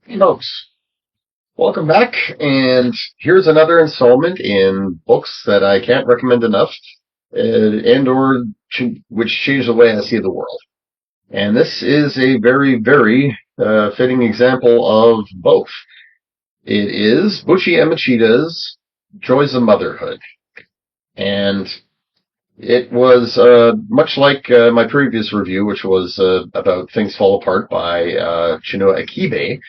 Hey folks, welcome back, and here's another installment in books that I can't recommend enough, which change the way I see the world. And this is a very fitting example of both. It is Buchi Emecheta's Joys of Motherhood, and it was much like my previous review, which was about Things Fall Apart by Chinua Achebe.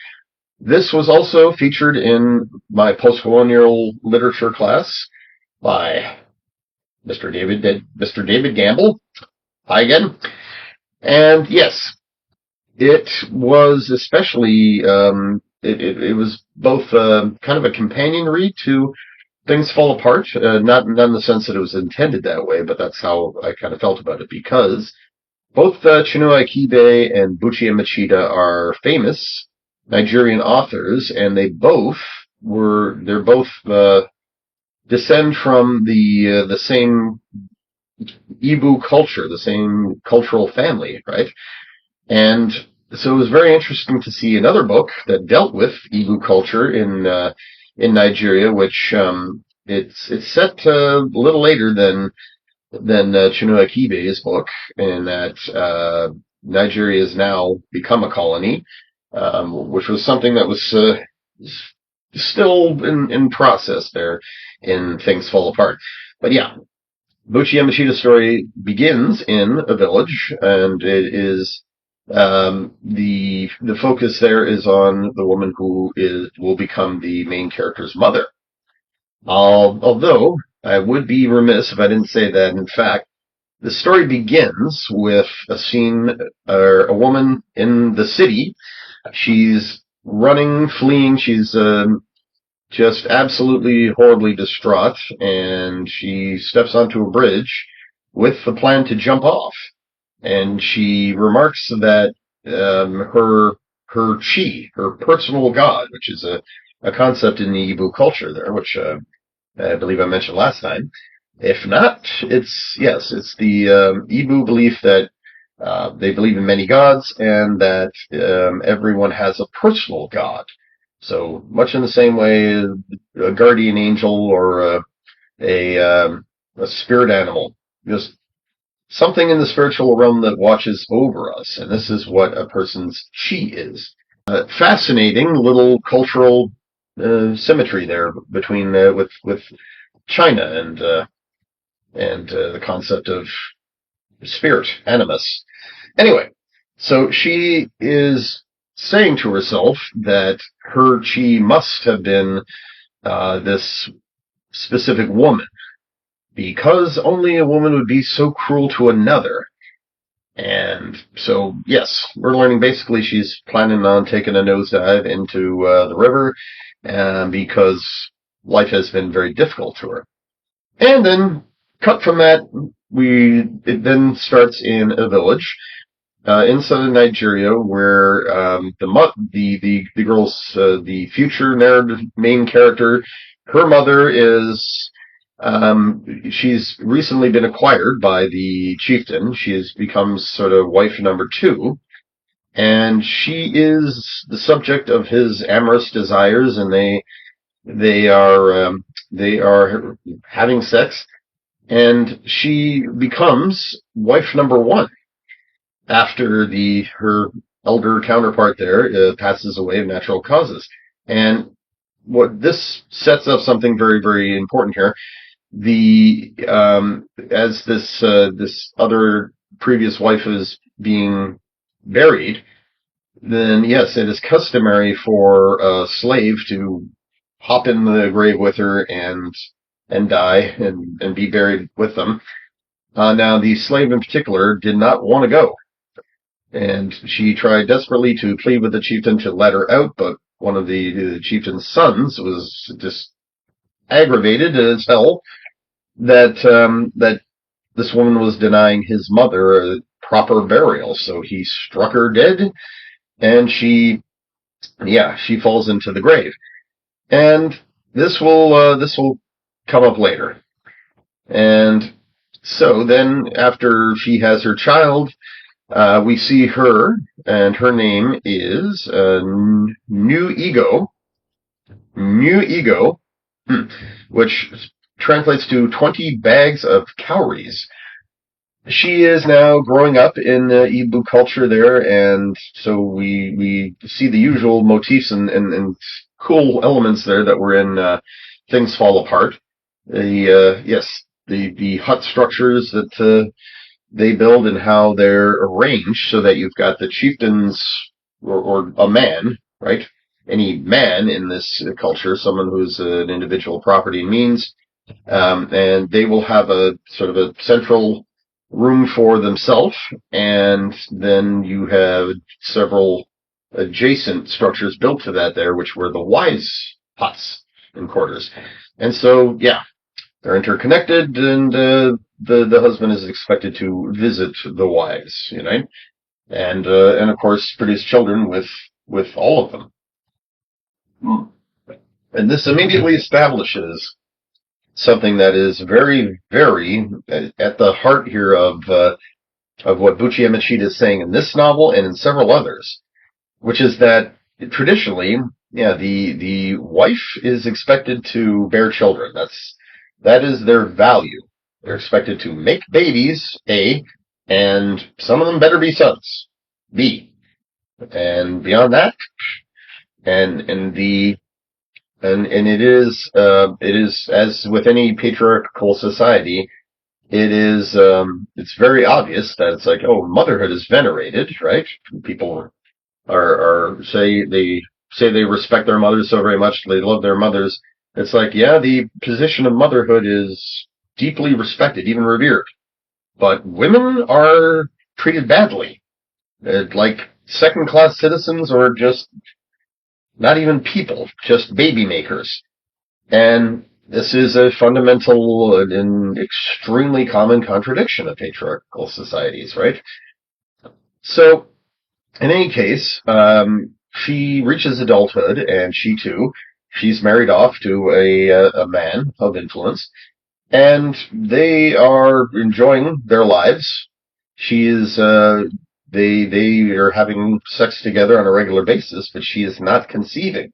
This was also featured in my post-colonial literature class by Mr. David Gamble. Hi again. And yes, it was especially it was both kind of a companion read to Things Fall Apart, not in the sense that it was intended that way, but that's how I kind of felt about it, because both Chinua Achebe and Buchi Emecheta are famous Nigerian authors, and they're both descend from the same Igbo culture, the same cultural family, right? And so it was very interesting to see another book that dealt with Igbo culture in Nigeria, which it's set a little later than Chinua Achebe's book, in that Nigeria has now become a colony, which was something that was still in process there in Things Fall Apart. But yeah, Buchi Yamashita's story begins in a village, and it is the focus there is on the woman who will become the main character's mother. Although I would be remiss if I didn't say that, in fact, the story begins with a scene, or a woman in the city. She's running, fleeing. She's just absolutely horribly distraught, and she steps onto a bridge with the plan to jump off. And she remarks that her chi, her personal god, which is a concept in the Igbo culture there, which I believe I mentioned last time. If not, it's the Igbo belief that they believe in many gods, and that everyone has a personal god. So much in the same way a guardian angel or a spirit animal, just something in the spiritual realm that watches over us. And this is what a person's chi is. Fascinating little cultural symmetry there between with China and the concept of spirit, animus. Anyway, so she is saying to herself that her chi must have been this specific woman, because only a woman would be so cruel to another. And so, yes, we're learning basically she's planning on taking a nosedive into the river, because life has been very difficult to her. And then, cut from that, it then starts in a village in southern Nigeria, where the girl's the future narrative main character, her mother is she's recently been acquired by the chieftain. She has become sort of wife number two, and she is the subject of his amorous desires, and they are they are having sex, and she becomes wife number one after her elder counterpart there passes away of natural causes. And what this sets up something very important here. As this other previous wife is being buried, then yes, it is customary for a slave to hop in the grave with her and die and be buried with them. Now, the slave in particular did not want to go, and she tried desperately to plead with the chieftain to let her out, but one of the chieftain's sons was just aggravated as hell that this woman was denying his mother a proper burial, so he struck her dead, and she falls into the grave. And this will come up later. And so then, after she has her child, We see her, and her name is New Ego, New Ego, which translates to 20 bags of cowries. She is now growing up in Igbo culture there, and so we see the usual motifs and cool elements there that were in Things Fall Apart. The hut structures that they build and how they're arranged so that you've got the chieftains or a man, right? Any man in this culture, someone who's an individual property and means, and they will have a sort of a central room for themselves, and then you have several adjacent structures built to that there, which were the wives' huts and quarters. And so, yeah, they're interconnected, and the husband is expected to visit the wives, and of course produce children with all of them. And this immediately establishes something that is very, very at the heart here of what Buchi Emecheta is saying in this novel and in several others, which is that traditionally, yeah, the wife is expected to bear children. That is their value. They're expected to make babies, A, and some of them better be sons, B. And beyond that, and the and it is as with any patriarchal society, it's very obvious that it's like, oh, motherhood is venerated, right? People are say they respect their mothers so very much, they love their mothers. It's like, yeah, the position of motherhood is deeply respected, even revered. But women are treated badly, like second-class citizens or just not even people, just baby makers. And this is a fundamental and extremely common contradiction of patriarchal societies, right? So, in any case, she reaches adulthood, and she's married off to a man of influence, and they are enjoying their lives. She is, they are having sex together on a regular basis, but she is not conceiving,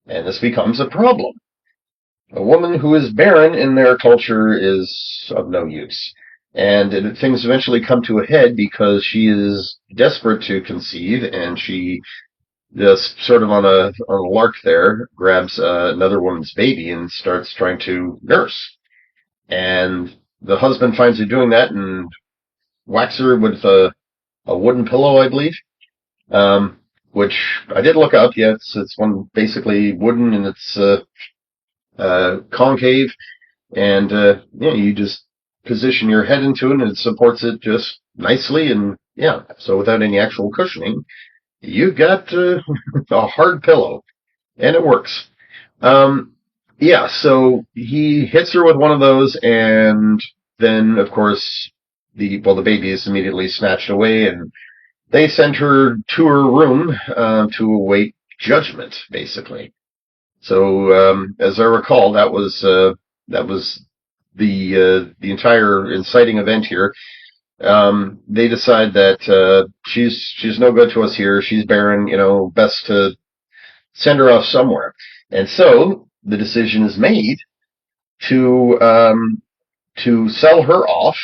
and this becomes a problem. A woman who is barren in their culture is of no use. And things eventually come to a head because she is desperate to conceive, and she just sort of on a lark there grabs another woman's baby and starts trying to nurse. And the husband finds her doing that and whacks her with a wooden pillow, I believe. Which I did look up. Yeah, it's one basically wooden, and it's concave, and yeah, you just position your head into it, and it supports it just nicely, and yeah, so without any actual cushioning, you got a hard pillow, and it works. Um, yeah, so he hits her with one of those, and then of course the baby is immediately snatched away, and they send her to her room to await judgment, basically. So, as I recall, that was the entire inciting event here. They decide that she's no good to us here. She's barren. Best to send her off somewhere. And so the decision is made to sell her off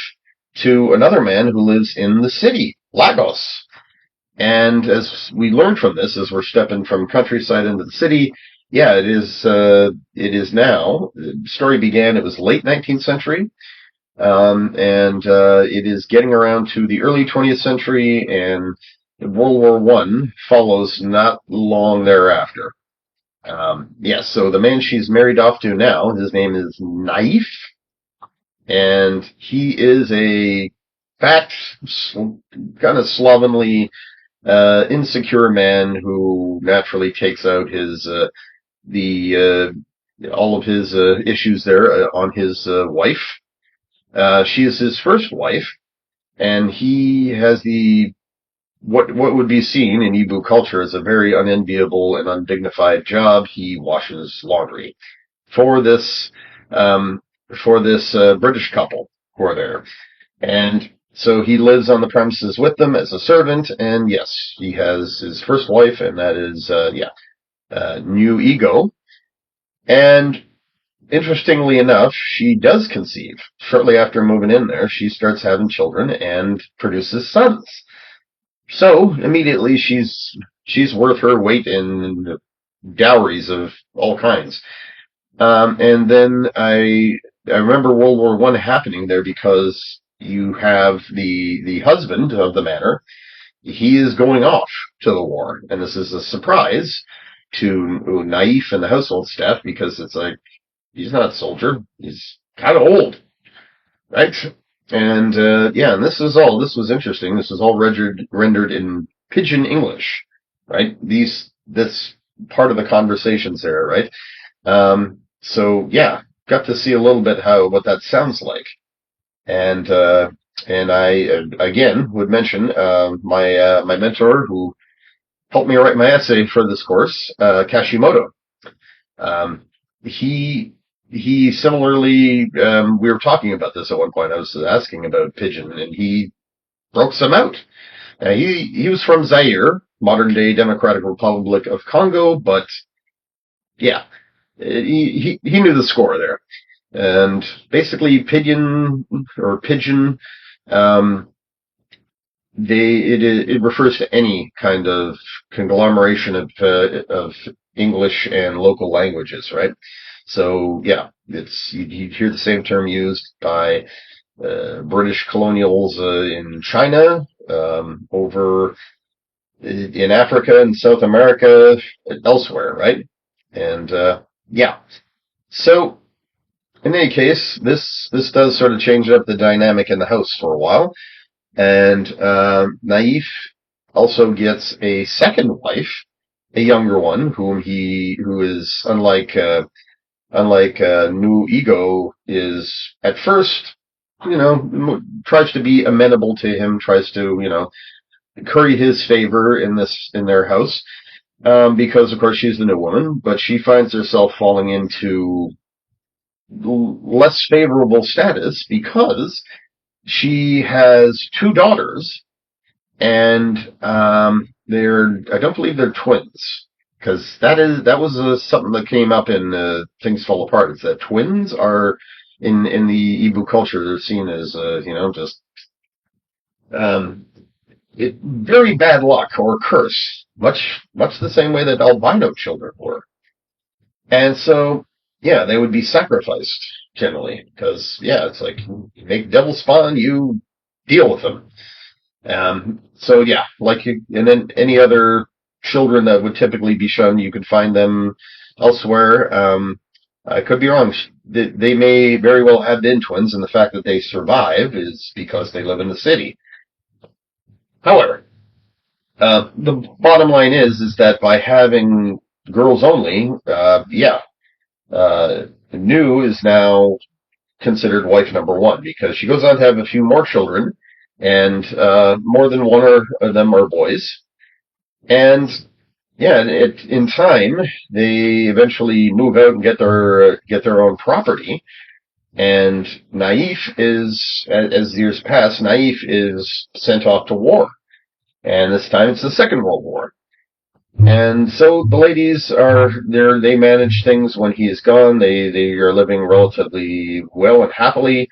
to another man who lives in the city, Lagos. And as we learn from this, as we're stepping from countryside into the city, yeah, it is. It is now. The story began. It was late 19th century, and it is getting around to the early 20th century, and World War One follows not long thereafter. Yeah, so the man she's married off to now, his name is Naif, and he is a fat, kind of slovenly, insecure man who naturally takes out his all of his issues there on his wife. She is his first wife, and he has what would be seen in Igbo culture as a very unenviable and undignified job. He washes laundry for this um, British couple who are there, and So he lives on the premises with them as a servant, and yes, he has his first wife, and that is, New Ego. And interestingly enough, she does conceive. Shortly after moving in there, she starts having children and produces sons. So immediately she's worth her weight in dowries of all kinds. And then I remember World War I happening there because you have the husband of the manor. He is going off to the war, and this is a surprise to Naif and the household staff because it's like he's not a soldier. He's kind of old, right? And and this was interesting. This was all rendered in pidgin English, right? This part of the conversations there, right? So yeah, got to see a little bit what that sounds like, and I again would mention my mentor who helped me write my essay for this course, Kashimoto. Um, he he similarly, we were talking about this at one point. I was asking about pidgin, and he broke some out. He was from Zaire, modern day Democratic Republic of Congo, but yeah, he knew the score there. And basically, pidgin, um, it refers to any kind of conglomeration of English and local languages, right? So yeah, you hear the same term used by British colonials in China, over in Africa and South America, elsewhere, right? And yeah, so in any case, this does sort of change up the dynamic in the house for a while. And Naif also gets a second wife, a younger one, who is unlike New Ego, is at first, tries to be amenable to him, tries to curry his favor in their house, because of course she's the new woman, but she finds herself falling into less favorable status because she has two daughters, and I don't believe they're twins, because that was something that came up in Things Fall Apart. Is that twins are in the Igbo culture, they're seen as just um, very bad luck or curse, much the same way that albino children were. And so, yeah, they would be sacrificed generally because, yeah, it's like you make devil spawn, you deal with them. So yeah, and then any other children that would typically be shown, you could find them elsewhere. I could be wrong. They may very well have been twins, and the fact that they survive is because they live in the city. However, the bottom line is that by having girls only, New is now considered wife number one because she goes on to have a few more children, and more than one of them are boys. And yeah, in time they eventually move out and get their own property. And Naif is, as years pass, Naif is sent off to war, and this time it's the Second World War. And so the ladies are there. They manage things when he is gone. They are living relatively well and happily.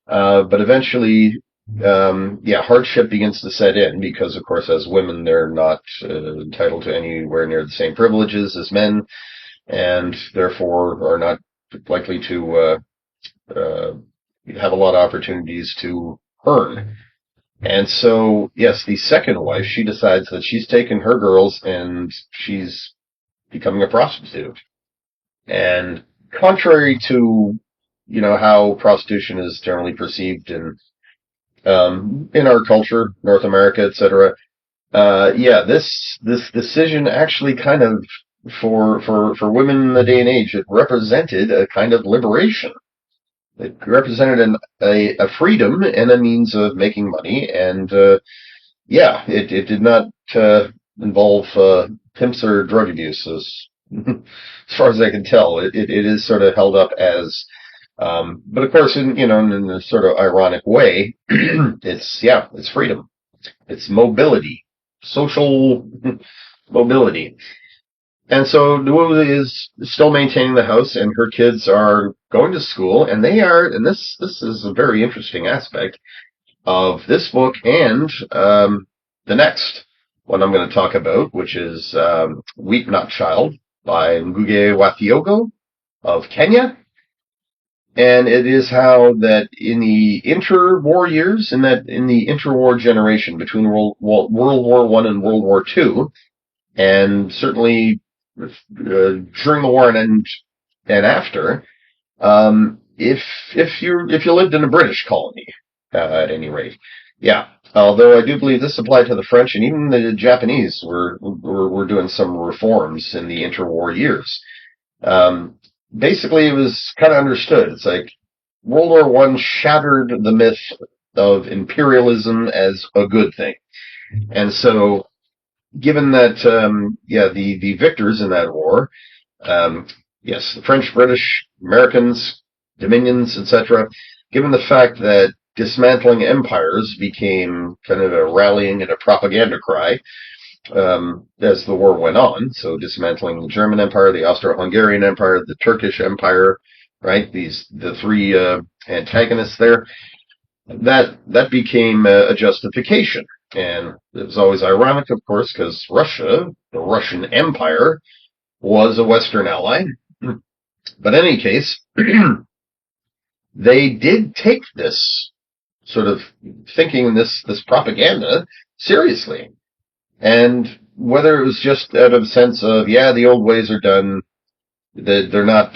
But eventually, hardship begins to set in because, of course, as women, they're not entitled to anywhere near the same privileges as men, and therefore are not likely to have a lot of opportunities to earn. And so, yes, the second wife, she decides that she's taken her girls and she's becoming a prostitute. And contrary to, how prostitution is generally perceived in our culture, North America, etc. This decision actually kind of for women in the day and age, it represented a kind of liberation. It represented a freedom and a means of making money, and it did not involve pimps or drug abuse, as far as I can tell. It is sort of held up as But of course, in a sort of ironic way, it's freedom. It's mobility, social mobility. And so Nuwu is still maintaining the house, and her kids are going to school, and and this is a very interesting aspect of this book and the next one I'm going to talk about, which is Weep Not Child by Ngugi wa Thiong'o of Kenya. And it is how that in the interwar years, in the interwar generation between World War One and World War Two, and certainly during the war and after, if you lived in a British colony, at any rate, yeah. Although I do believe this applied to the French and even the Japanese were doing some reforms in the interwar years. Basically, it was kind of understood. It's like World War One shattered the myth of imperialism as a good thing, and so given that, the victors in that war, um, yes, the French, British, Americans, Dominions, etc., given the fact that dismantling empires became kind of a rallying and a propaganda cry, as the war went on. So dismantling the German Empire, the Austro-Hungarian Empire, the Turkish Empire, right? The three antagonists there. That became a justification. And it was always ironic, of course, because Russia, the Russian Empire, was a Western ally. But in any case, they did take this sort of thinking, this propaganda seriously. And whether it was just out of a sense of, yeah, the old ways are done, that they're not,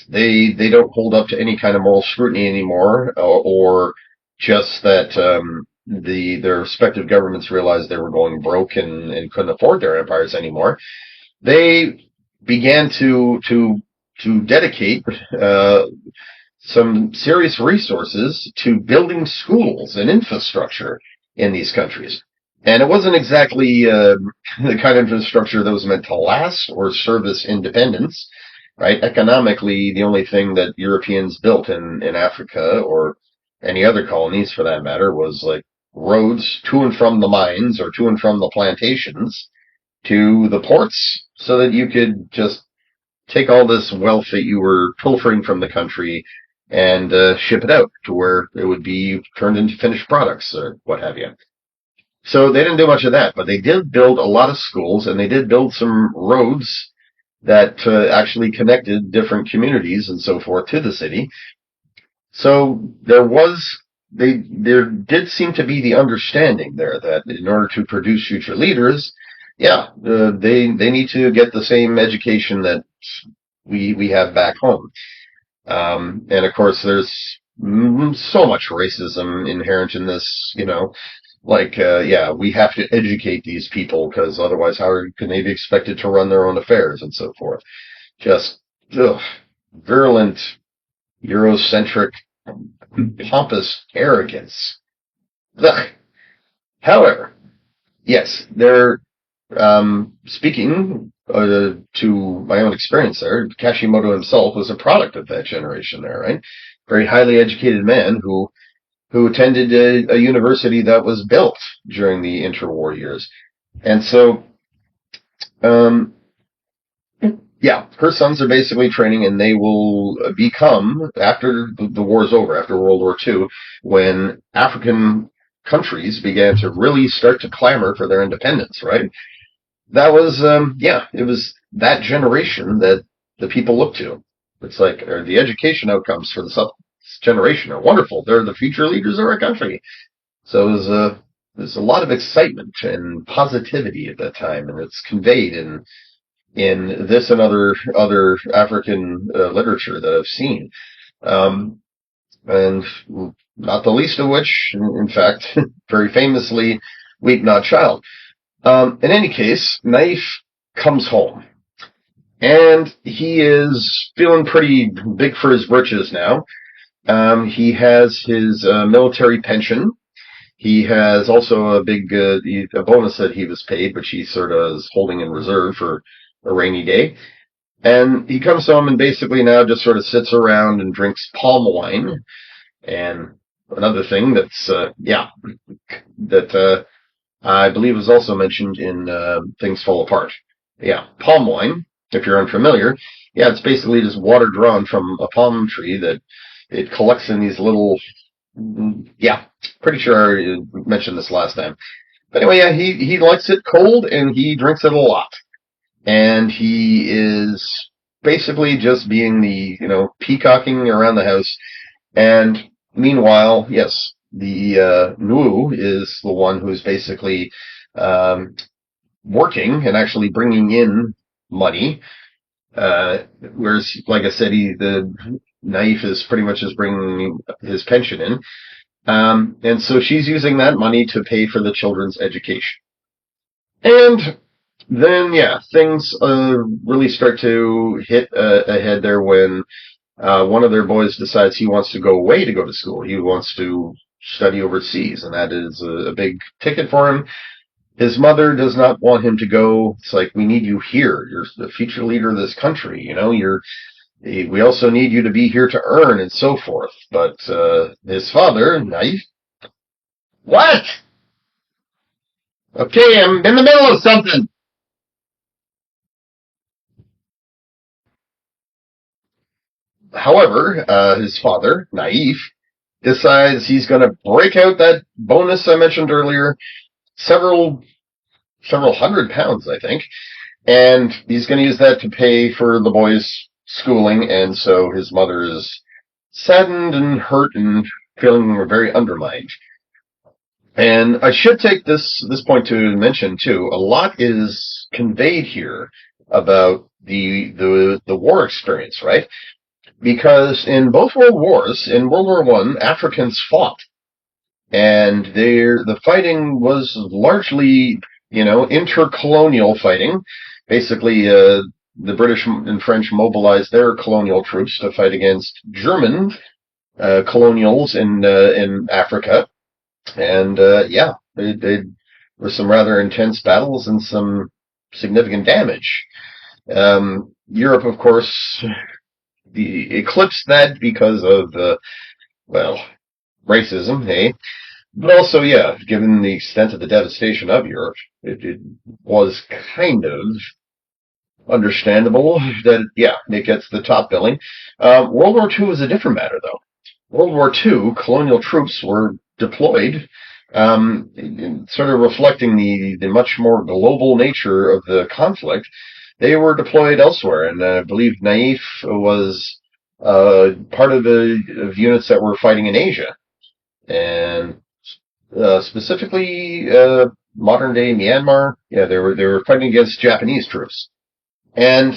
they don't hold up to any kind of moral scrutiny anymore, or just that their respective governments realized they were going broke and couldn't afford their empires anymore. They began to dedicate some serious resources to building schools and infrastructure in these countries. And it wasn't exactly the kind of infrastructure that was meant to last or service independence, right? Economically, the only thing that Europeans built in Africa or any other colonies for that matter was like roads to and from the mines or to and from the plantations to the ports so that you could just take all this wealth that you were pilfering from the country and ship it out to where it would be turned into finished products or what have you. So they didn't do much of that, but they did build a lot of schools and they did build some roads that actually connected different communities and so forth to the city. So there did seem to be the understanding there that in order to produce future leaders, they need to get the same education that we have back home. And of course, there's so much racism inherent in this, we have to educate these people because otherwise how can they be expected to run their own affairs and so forth? Just virulent, Eurocentric, pompous arrogance. Ugh. However, yes, they're speaking to my own experience there. Kashimoto himself was a product of that generation there, right? Very highly educated man who attended a university that was built during the interwar years. And so, her sons are basically training and they will become, after the war's over, after World War II, when African countries began to really start to clamor for their independence, right? That was, it was that generation that the people looked to. It's like the education outcomes for this generation are wonderful. They're the future leaders of our country. So there's a lot of excitement and positivity at that time, and it's conveyed in this and other African literature that I've seen, and not the least of which, in fact, very famously, "Weep Not Child." In any case, Naif comes home, and he is feeling pretty big for his britches now. He has his military pension. He has also a big a bonus that he was paid, which he sort of is holding in reserve for a rainy day. And he comes home and basically now just sort of sits around and drinks palm wine. And another thing that I believe was also mentioned in Things Fall Apart. Yeah, palm wine, if you're unfamiliar. Yeah, it's basically just water drawn from a palm tree that it collects in these little. Yeah, pretty sure I mentioned this last time. But anyway, yeah, he likes it cold and he drinks it a lot. And he is basically just being peacocking around the house. And meanwhile, yes, the Nwu is the one who's basically um, working and actually bringing in money. Whereas, like I said, the Naif is pretty much just bringing his pension in. And so she's using that money to pay for the children's education. And then, yeah, things really start to hit ahead there when one of their boys decides he wants to go away to go to school. He wants to study overseas, and that is a big ticket for him. His mother does not want him to go. It's like, we need you here. You're the future leader of this country. We also need you to be here to earn and so forth. But his father, Naif, what? Okay, I'm in the middle of something. However, his father, Naif, decides he's going to break out that bonus I mentioned earlier, several £100, I think, and he's going to use that to pay for the boy's schooling. And so his mother is saddened and hurt and feeling very undermined. And I should take this point to mention too. A lot is conveyed here about the war experience, right? Because in both World Wars, in World War One, Africans fought, and the fighting was largely, intercolonial fighting. Basically, the British and French mobilized their colonial troops to fight against German colonials in Africa, and they were some rather intense battles and some significant damage. Europe, of course, eclipsed that because of racism, hey. But also, yeah, given the extent of the devastation of Europe, it was kind of understandable that, yeah, it gets the top billing. World War II was a different matter, though. World War II, colonial troops were deployed, sort of reflecting the much more global nature of the conflict. They were deployed elsewhere, and I believe Naif was part of units that were fighting in Asia, and specifically modern day Myanmar. Yeah, they were fighting against Japanese troops, and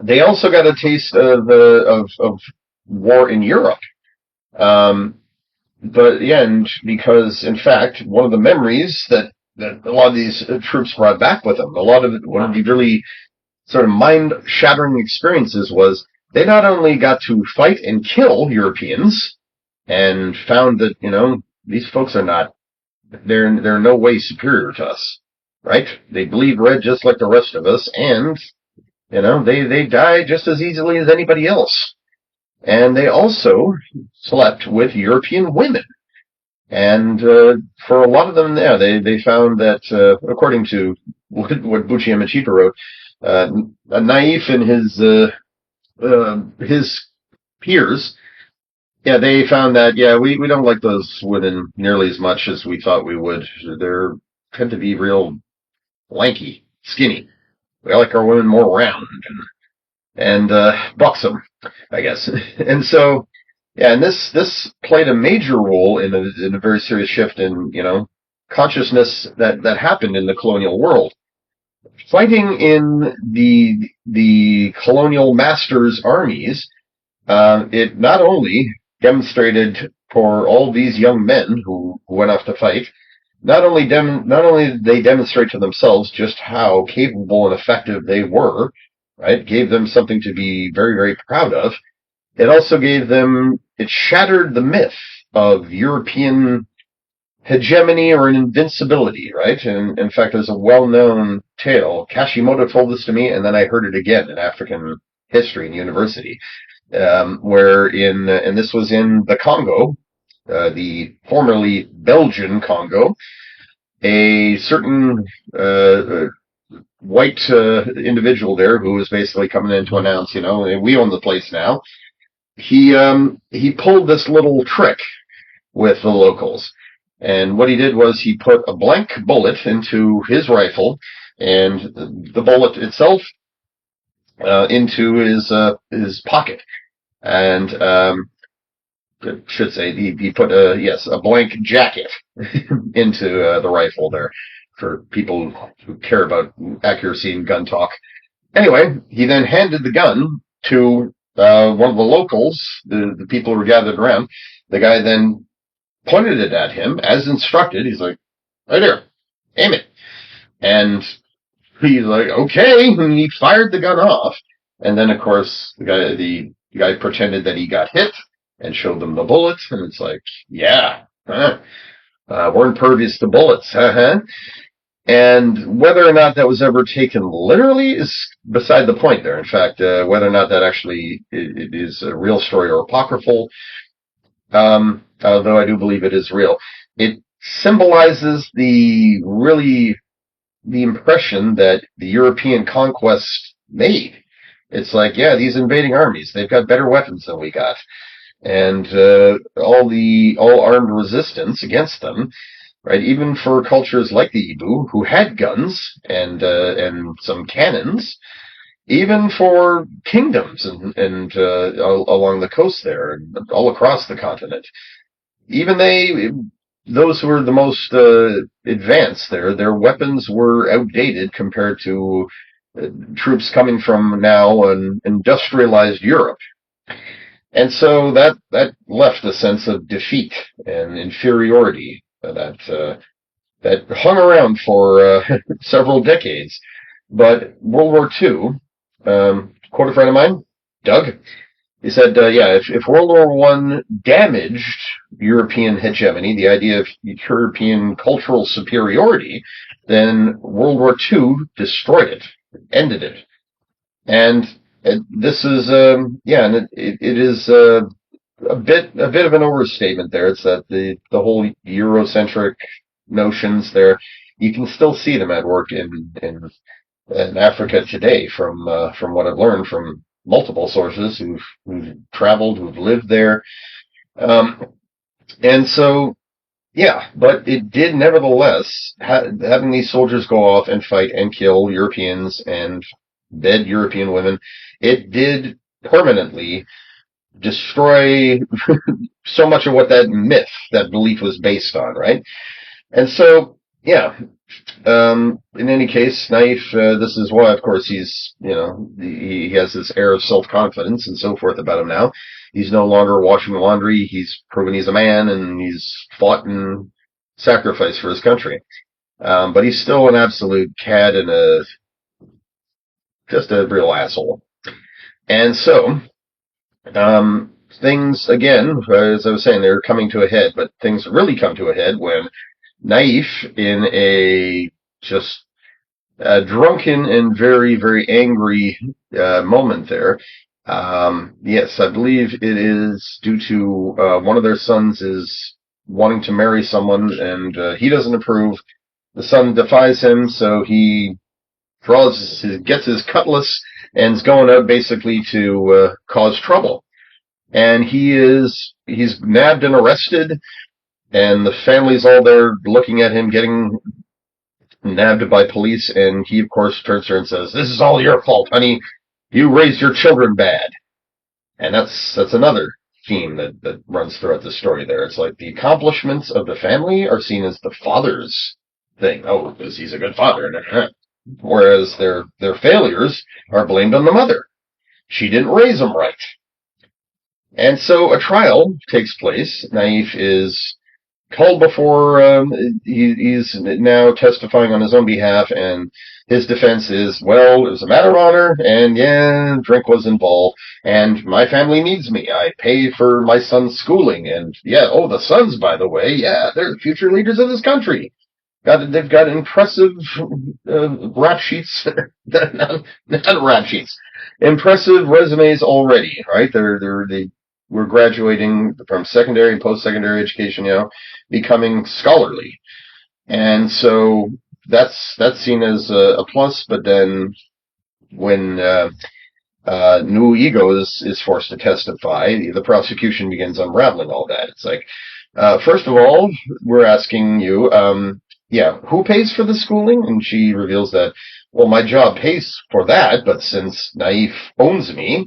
they also got a taste of war in Europe. Um, but yeah, and because in fact one of the memories that a lot of these troops brought back with them, one of the really sort of mind-shattering experiences was they not only got to fight and kill Europeans and found that, these folks they're in no way superior to us, right? They bleed red just like the rest of us, and, they die just as easily as anybody else. And they also slept with European women. And for a lot of them, yeah, they found that, according to what Buchi Emecheta wrote, Naif and his peers, yeah, they found that, yeah, we don't like those women nearly as much as we thought we would. They tend to be real lanky, skinny. We like our women more round and buxom, I guess. And so, yeah, and this played a major role in a very serious shift in, consciousness that happened in the colonial world. Fighting in the colonial masters' armies, it not only demonstrated for all these young men who went off to fight, not only did they demonstrate to themselves just how capable and effective they were, right? Gave them something to be very, very proud of. It also it shattered the myth of European hegemony or an invincibility, right? And in fact, there's a well-known tale. Kashimoto told this to me, and then I heard it again in African history in university, and this was in the Congo, the formerly Belgian Congo, a certain white individual there who was basically coming in to announce, we own the place now. He pulled this little trick with the locals. And what he did was he put a blank bullet into his rifle and the bullet itself into his pocket. And I should say he put a blank jacket into the rifle there for people who care about accuracy in gun talk. Anyway, he then handed the gun to one of the locals, the people who were gathered around. The guy then pointed it at him as instructed. He's like, right there, aim it. And he's like, okay. And he fired the gun off. And then, of course, the guy pretended that he got hit and showed them the bullets. And it's like, yeah, we're impervious to bullets. And whether or not that was ever taken literally is beside the point there. In fact, whether or not that actually it is a real story or apocryphal, although I do believe it is real, it symbolizes the impression that the European conquest made. It's like, yeah, these invading armies, they've got better weapons than we got. And all armed resistance against them, right? Even for cultures like the Ibu, who had guns and some cannons, even for kingdoms and along the coast there, and all across the continent, even those who were the most advanced there, their weapons were outdated compared to troops coming from now an industrialized Europe. And so that left a sense of defeat and inferiority that hung around for several decades. But World War II, quote a friend of mine, Doug, he said, if World War I damaged European hegemony, the idea of European cultural superiority, then World War II destroyed it, ended it. And this is, and it is a bit of an overstatement there. It's that the whole Eurocentric notions there, you can still see them at work in Africa today from what I've learned from multiple sources who've traveled, who've lived there. And so, yeah, but it did nevertheless, having these soldiers go off and fight and kill Europeans and dead European women, it did permanently destroy so much of what that myth, that belief was based on, right? And so, yeah, in any case, Naif, this is why, of course, he's, he has this air of self-confidence and so forth about him now. He's no longer washing laundry. He's proven he's a man, and he's fought and sacrificed for his country. But he's still an absolute cad and just a real asshole. And so, things, again, as I was saying, they're coming to a head, but things really come to a head when Naif, in a just drunken and very, very angry moment there, yes, I believe it is due to one of their sons is wanting to marry someone, and he doesn't approve. The son defies him, so he gets his cutlass and is going out basically to cause trouble. And he's nabbed and arrested, and the family's all there looking at him getting nabbed by police, and he, of course, turns to her and says, "This is all your fault, honey. You raised your children bad." And that's another theme that runs throughout the story there. It's like the accomplishments of the family are seen as the father's thing. Oh, because he's a good father. Whereas their failures are blamed on the mother. She didn't raise them right. And so a trial takes place. Naif is called before, he's now testifying on his own behalf, and his defense is, well, it was a matter of honor, and yeah, drink was involved, and my family needs me. I pay for my son's schooling, and yeah, oh, the sons, by the way, yeah, they're the future leaders of this country. They've got impressive rap sheets, not rap sheets, impressive resumes already, right? They were graduating from secondary and post-secondary education, becoming scholarly, and so that's seen as a plus. But then when New Ego is forced to testify, the prosecution begins unraveling all that. It's like, first of all, we're asking you, yeah, who pays for the schooling? And she reveals that, well, my job pays for that, but since Naif owns me,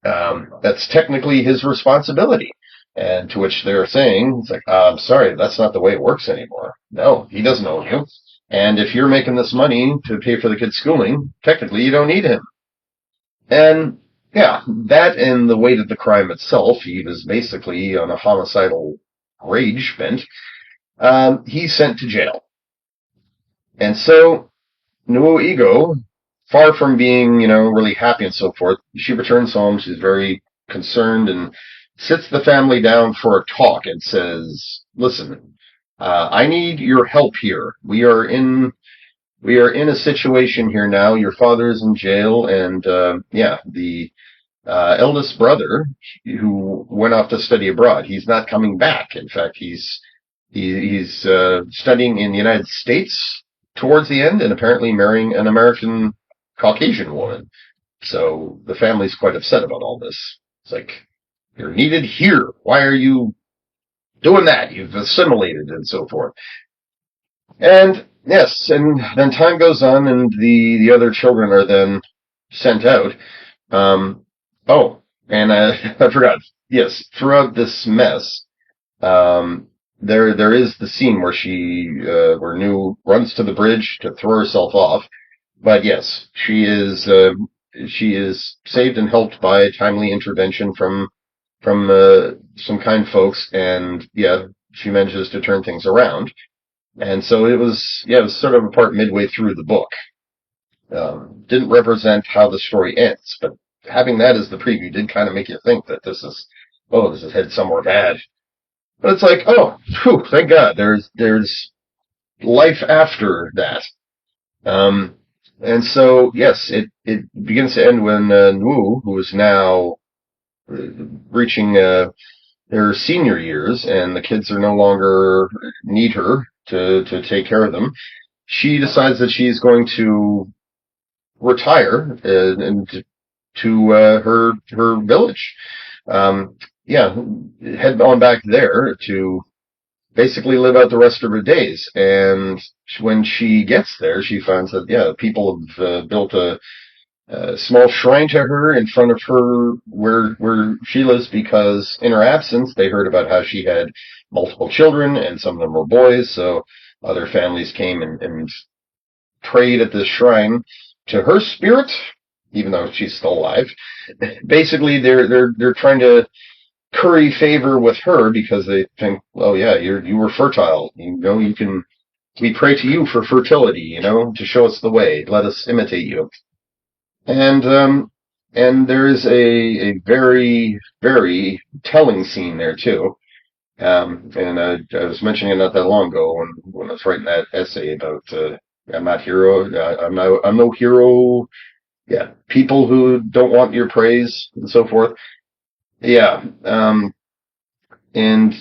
that's technically his responsibility. And to which they're saying, it's like, I'm sorry, that's not the way it works anymore. No, he doesn't own you. And if you're making this money to pay for the kid's schooling, technically you don't need him. And yeah, that and the weight of the crime itself, he was basically on a homicidal rage bent, he's sent to jail. And so, Nuo Ego, far from being, really happy and so forth, she returns home, she's very concerned and sits the family down for a talk and says, listen, I need your help here. We are in a situation here now. Your father's in jail, and the eldest brother who went off to study abroad, he's not coming back. In fact, he's studying in the United States towards the end, and apparently marrying an American Caucasian woman. So the family's quite upset about all this. It's like, you're needed here. Why are you doing that? You've assimilated and so forth. And yes, and then time goes on, and the other children are then sent out. Um, oh, and I forgot. Yes, throughout this mess, there is the scene where where New runs to the bridge to throw herself off. But yes, she is saved and helped by timely intervention from some kind folks, and yeah, she manages to turn things around. And so it was sort of a part midway through the book. Didn't represent how the story ends, but having that as the preview did kind of make you think that this is headed somewhere bad. But it's like, oh, whew, thank God, there's life after that. And so, yes, it begins to end when Wu, who is now reaching their senior years, and the kids are no longer need her to take care of them. She decides that she's going to retire and to her village. Yeah, head on back there to basically live out the rest of her days. And when she gets there, she finds that people have built a small shrine to her in front of her where she lives, because in her absence they heard about how she had multiple children and some of them were boys. So other families came and prayed at this shrine to her spirit, even though she's still alive. Basically, they're trying to curry favor with her because they think, oh yeah, you were fertile. You can. We pray to you for fertility. To show us the way. Let us imitate you. And there is a very, very telling scene there too. And I was mentioning it not that long ago when I was writing that essay about I'm not hero. I'm no hero. Yeah, people who don't want your praise and so forth. Yeah. And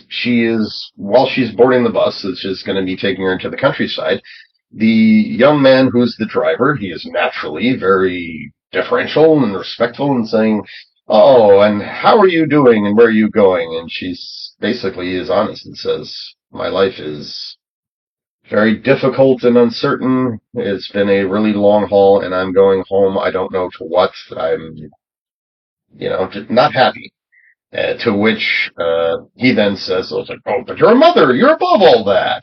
while she's boarding the bus, which is going to be taking her into the countryside, the young man who's the driver, he is naturally very deferential and respectful and saying, oh, and how are you doing and where are you going? And she's basically is honest and says, my life is very difficult and uncertain. It's been a really long haul and I'm going home. I don't know to what. I'm, not happy. To which he then says, oh, but you're a mother. You're above all that.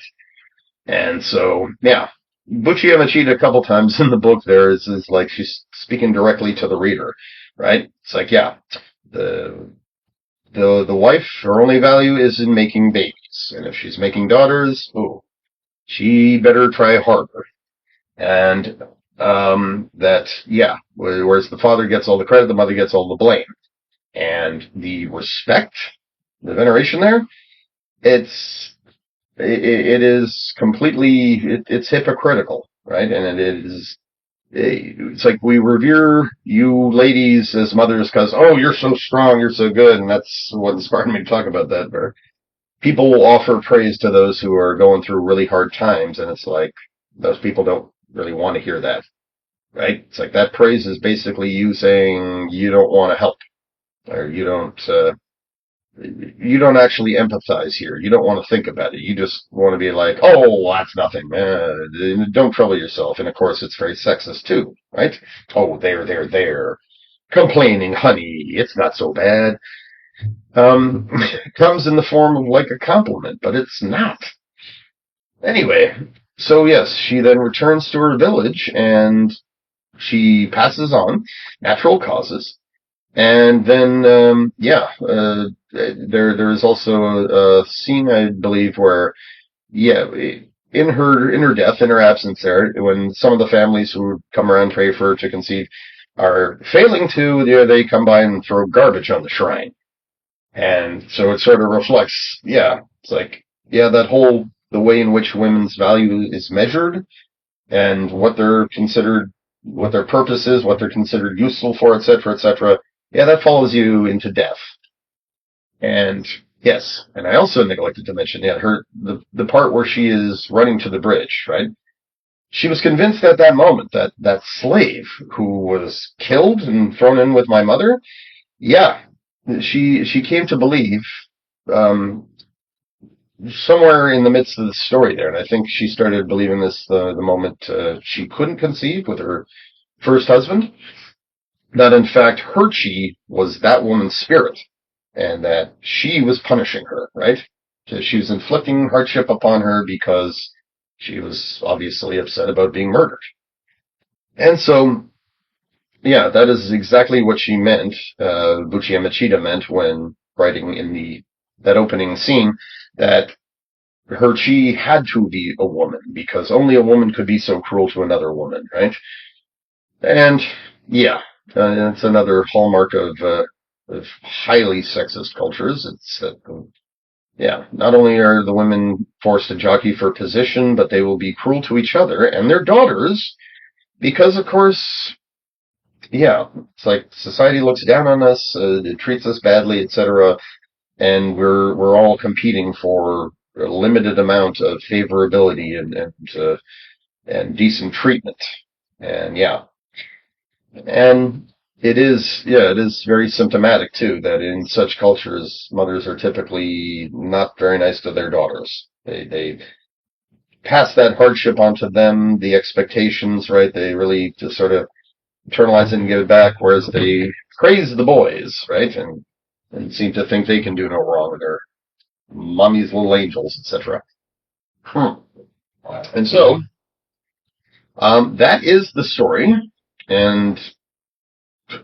And so, yeah, Buchi Emecheta a couple times in the book there is like she's speaking directly to the reader, right? It's like, yeah, the wife, her only value is in making babies. And if she's making daughters, she better try harder. And That, yeah, whereas the father gets all the credit, the mother gets all the blame. And the respect, the veneration there, it's, it is completely, it's hypocritical, right? And it is, it's like we revere you ladies as mothers because, oh, you're so strong, you're so good, and that's what inspired me to talk about that. Where people will offer praise to those who are going through really hard times, and it's like those people don't really want to hear that, right? It's like that praise is basically you saying you don't want to help, or you don't actually empathize here. You don't want to think about it. You just want to be like, oh, that's nothing. Don't trouble yourself. And of course, it's very sexist too, right? Oh, there. Complaining, honey. It's not so bad. Comes in the form of like a compliment, but it's not. Anyway, so yes, she then returns to her village and she passes on natural causes. And then, there is also a scene, I believe, where, yeah, in her death, in her absence there, when some of the families who would come around and pray for her to conceive are failing to, they come by and throw garbage on the shrine. And so it sort of reflects, yeah, it's like, yeah, the way in which women's value is measured and what their purpose is, what they're considered useful for, etc., etc. Yeah, that follows you into death. And yes, and I also neglected to mention, yeah, the part where she is running to the bridge, right? She was convinced at that moment that that slave who was killed and thrown in with my mother, yeah, she came to believe, um, somewhere in the midst of the story there, and I think she started believing this the moment she couldn't conceive with her first husband, that in fact her chi was that woman's spirit, and that she was punishing her, right? So she was inflicting hardship upon her because she was obviously upset about being murdered. And so, yeah, that is exactly what she meant, Buchi Emecheta meant when writing in that opening scene, that her chi had to be a woman, because only a woman could be so cruel to another woman, right? And yeah, it's another hallmark of highly sexist cultures. It's that, yeah, not only are the women forced to jockey for position, but they will be cruel to each other and their daughters because, of course, yeah, it's like society looks down on us, it treats us badly, etc., and we're all competing for a limited amount of favorability and decent treatment. And yeah, and it is very symptomatic too that in such cultures, mothers are typically not very nice to their daughters. They pass that hardship onto them, the expectations, right? They really just sort of internalize it and give it back, whereas they praise the boys, right? And seem to think they can do no wrong. They're mommy's little angels, etc. And so, that is the story. And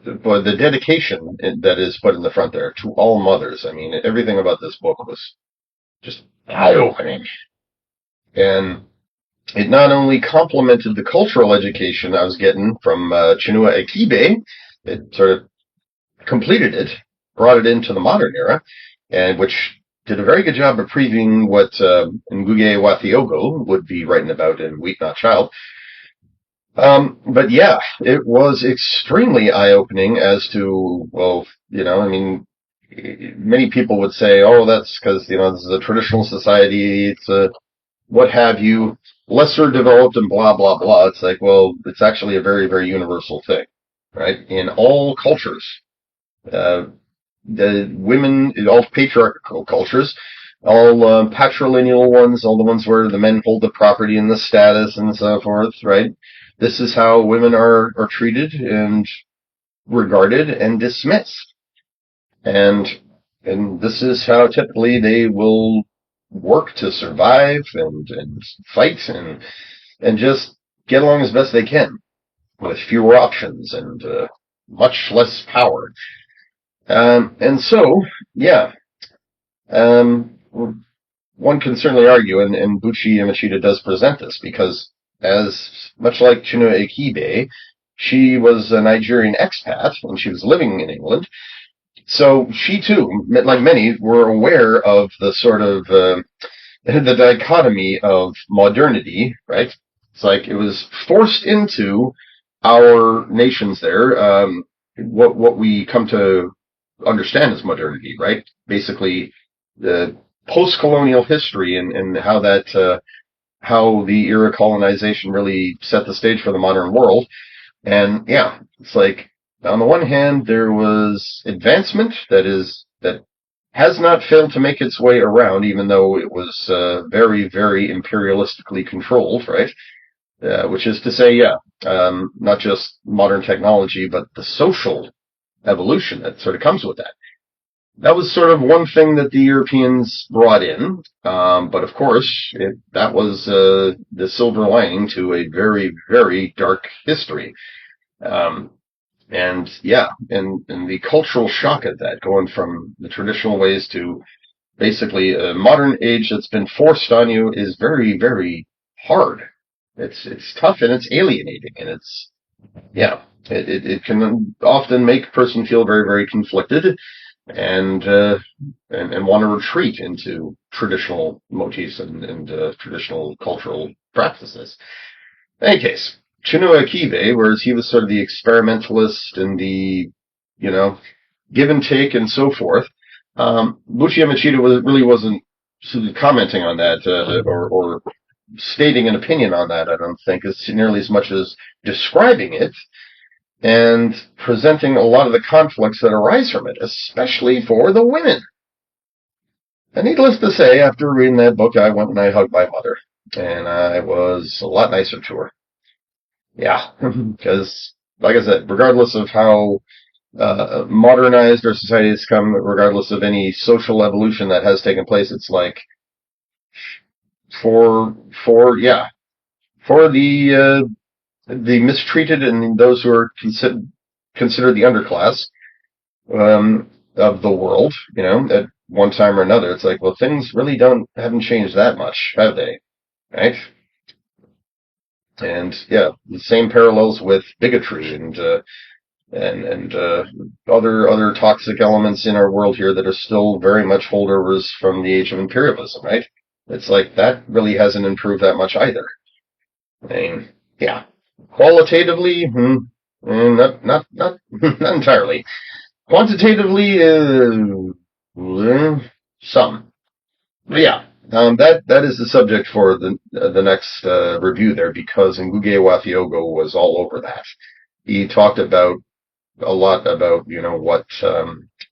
but the dedication that is put in the front there to all mothers. I mean, everything about this book was just eye-opening. And it not only complemented the cultural education I was getting from Chinua Achebe, it sort of completed it, brought it into the modern era, and which did a very good job of previewing what Ngugi wa Thiong'o would be writing about in Weep Not Child. But yeah, it was extremely eye-opening as to, well, I mean, many people would say, oh, that's because, this is a traditional society, it's a, what have you, lesser developed and blah, blah, blah. It's like, well, it's actually a very, very universal thing, right? In all cultures, uh, the women, in all patriarchal cultures, all patrilineal ones, all the ones where the men hold the property and the status and so forth, right? This is how women are treated and regarded and dismissed. And this is how typically they will work to survive and fight and just get along as best they can with fewer options and much less power. And so, yeah, um, one can certainly argue, and Buchi Emecheta does present this, because as much like Chinua Achebe, she was a Nigerian expat, and she was living in England. So she too, like many, were aware of the sort of the dichotomy of modernity, right? It's like it was forced into our nations there. What we come to understand as modernity, right? Basically, the post-colonial history and how that how the era colonization really set the stage for the modern world. And yeah, it's like on the one hand there was advancement that has not failed to make its way around, even though it was very, very imperialistically controlled, right? Which is to say, yeah, not just modern technology, but the social evolution that sort of comes with that. That was sort of one thing that the Europeans brought in, but of course, that was the silver lining to a very, very dark history. Um, and yeah, and the cultural shock of that, going from the traditional ways to basically a modern age that's been forced on you, is very, very hard. It's tough and it's alienating, and it's yeah, it can often make a person feel very, very conflicted and and want to retreat into traditional motifs and traditional cultural practices. In any case, Chinua Achebe, whereas he was sort of the experimentalist and the, you know, give and take and so forth, Buchi Emecheta really wasn't sort of commenting on that or stating an opinion on that, I don't think, as nearly as much as describing it and presenting a lot of the conflicts that arise from it, especially for the women. And needless to say, after reading that book, I went and I hugged my mother, and I was a lot nicer to her. Yeah, because, like I said, regardless of how modernized our society has come, regardless of any social evolution that has taken place, it's like for yeah, for the mistreated and those who are considered the underclass of the world, at one time or another, it's like, well, things really haven't changed that much, have they? Right? And yeah, the same parallels with bigotry and other toxic elements in our world here that are still very much holdovers from the age of imperialism, right? It's like that really hasn't improved that much either. I mean, yeah, qualitatively, not not entirely. Quantitatively, some. But yeah, that is the subject for the next review there, because Ngugi wa Thiong'o was all over that. He talked about a lot about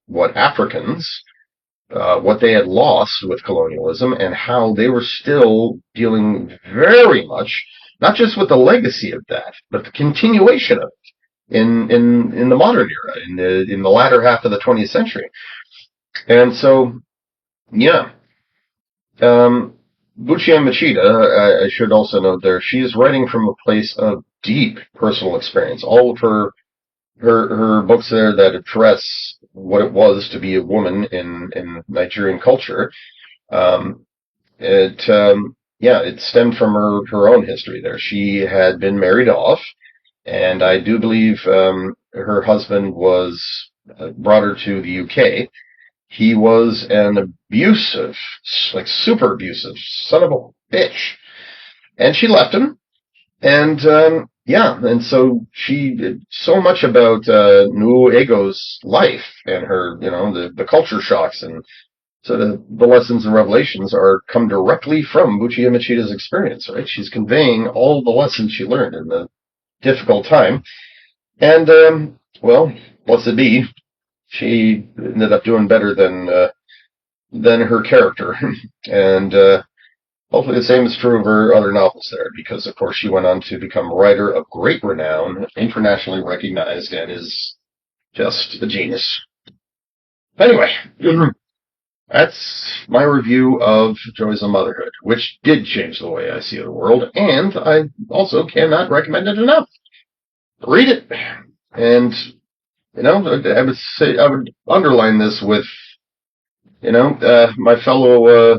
what Africans what they had lost with colonialism and how they were still dealing very much not just with the legacy of that, but the continuation of it in the modern era, in the latter half of the 20th century. And so, yeah, Buchi Emecheta, I should also note there, she is writing from a place of deep personal experience. All of her books there that address what it was to be a woman in Nigerian culture, um, it stemmed from her own history there. She had been married off, and I do believe her husband was brought her to the UK. He was an abusive, like super abusive son of a bitch, and she left him. And yeah, and so she did so much about New Ego's life and her, the culture shocks and sort of the lessons and revelations are come directly from Buchi Emecheta's experience, right? She's conveying all the lessons she learned in the difficult time. And, well, blessed be, she ended up doing better than her character. And, hopefully the same is true of her other novels there, because of course she went on to become a writer of great renown, internationally recognized, and is just a genius. Anyway, that's my review of Joys of Motherhood, which did change the way I see the world, and I also cannot recommend it enough. Read it, and I would underline this with my fellow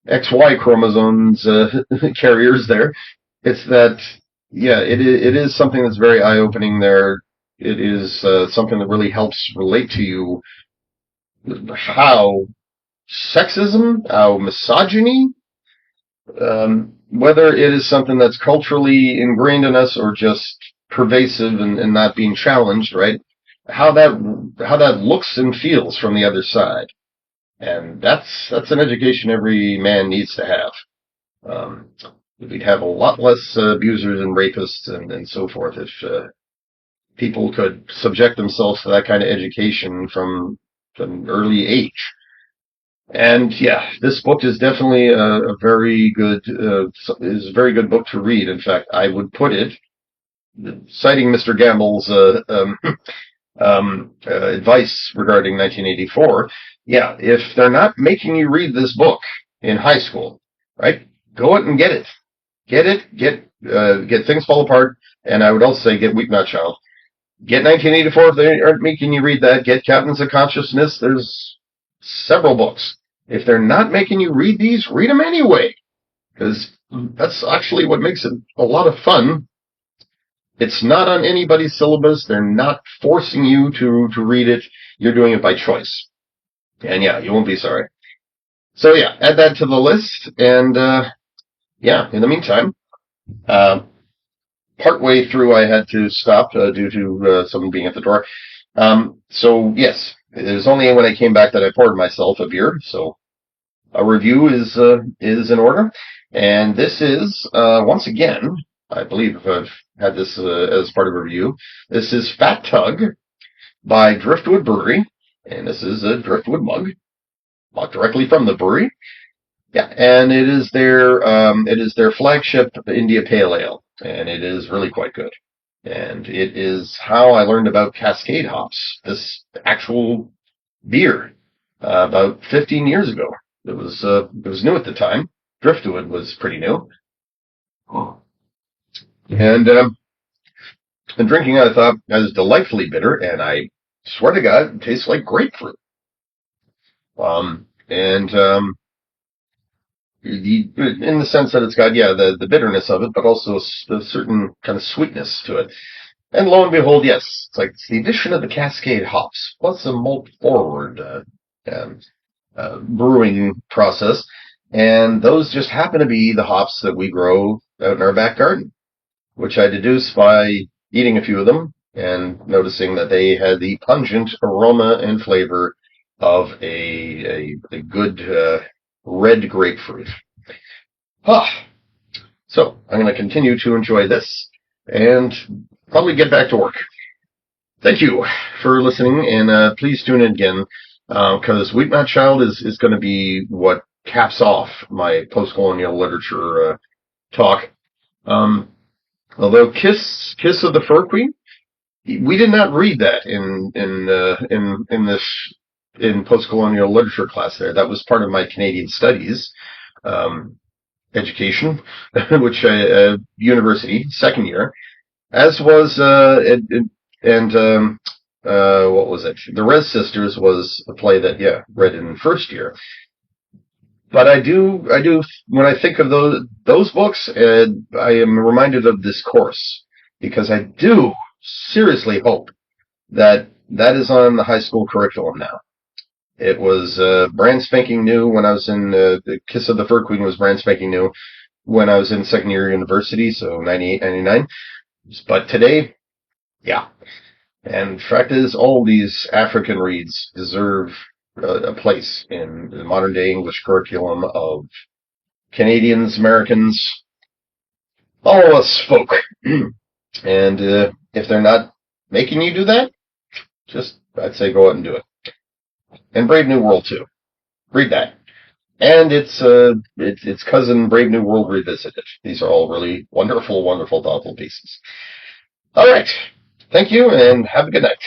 XY chromosomes carriers there. it's that, yeah, it is something that's very eye-opening there. It is something that really helps relate to you how sexism, how misogyny, whether it is something that's culturally ingrained in us or just pervasive and not being challenged, right? How that looks and feels from the other side, and that's an education every man needs to have. We'd have a lot less abusers and rapists and so forth if people could subject themselves to that kind of education from an early age. And yeah, this book is definitely a very good is a very good book to read. In fact, I would put it, citing Mr. Gamble's advice regarding 1984. Yeah, if they're not making you read this book in high school, right? Go out and get it. Get Things Fall Apart, and I would also say get Weep Not Child. Get 1984 if they aren't making you read that. Get Captains of Consciousness. There's several books. If they're not making you read these, read them anyway, because that's actually what makes it a lot of fun. It's not on anybody's syllabus. They're not forcing you to read it. You're doing it by choice. And yeah, you won't be sorry. So yeah, add that to the list. And yeah, in the meantime, partway through I had to stop due to someone being at the door. So yes, it was only when I came back that I poured myself a beer. So a review is in order. And this is, once again, I believe I've had this as part of a review. This is Fat Tug by Driftwood Brewery. And this is a Driftwood mug, bought directly from the brewery. Yeah, and it is their flagship India Pale Ale, and it is really quite good. And it is how I learned about Cascade hops, this actual beer, about 15 years ago. It was new at the time. Driftwood was pretty new. And the drinking I thought was delightfully bitter, and I swear to God, it tastes like grapefruit. And in the sense that it's got, yeah, the bitterness of it, but also a certain kind of sweetness to it. And lo and behold, yes, it's the addition of the Cascade hops, plus a malt forward brewing process. And those just happen to be the hops that we grow out in our back garden, which I deduce by eating a few of them and noticing that they had the pungent aroma and flavor of a good red grapefruit. So I'm going to continue to enjoy this and probably get back to work. Thank you for listening, and please tune in again, because Weep Not Child is going to be what caps off my post-colonial literature talk. Although Kiss of the Fur Queen, we did not read that in post-colonial literature class there. That was part of my Canadian studies education, which university, second year, as was what was it? The Res Sisters was a play that read in first year. But I do when I think of those books, I am reminded of this course, because I do seriously hope that is on the high school curriculum now. It was brand spanking new when I was in the Kiss of the Fur Queen was brand spanking new when I was in second year university, so 98, 99. But today, yeah. And the fact is, all these African reads deserve a place in the modern day English curriculum of Canadians, Americans, all of us folk. And if they're not making you do that, I'd say go out and do it. And Brave New World too. Read that. And its cousin Brave New World Revisited. These are all really wonderful, wonderful, thoughtful pieces. All right. Thank you, and have a good night.